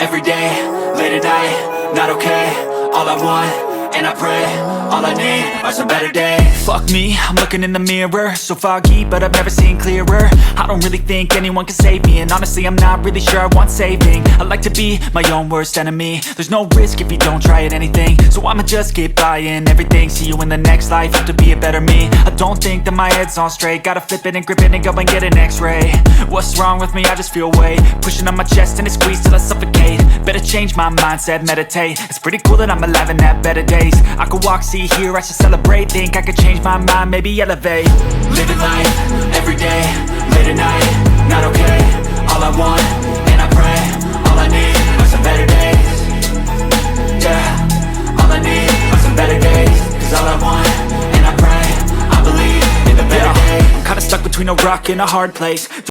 every day, late at night, not okay. All I want, and I pray, all I need are some better days. Fuck me, I'm looking in the mirror, so foggy, but I've never seen clearer. I don't really think anyone can save me, and honestly I'm not really sure I want saving. I like to be my own worst enemy. There's no risk if you don't try at anything, so I'ma just keep buying everything. See you in the next life, have to be a better me. I don't think that my head's on straight, gotta flip it and grip it and go and get an x-ray. What's wrong with me? I just feel weight pushing on my chest and it squeezes till I suffocate. Better change my mindset, meditate. It's pretty cool that I'm alive and have better days. I could walk, see, hear, I should celebrate. Think I could change my mind, maybe elevate. Living life, every day, late at night, not okay. All I want, and I pray, all I need are some better days. Yeah, all I need are some better days. Cause all I want, and I pray, I believe in the better days. I'm kinda stuck between a rock and a hard place.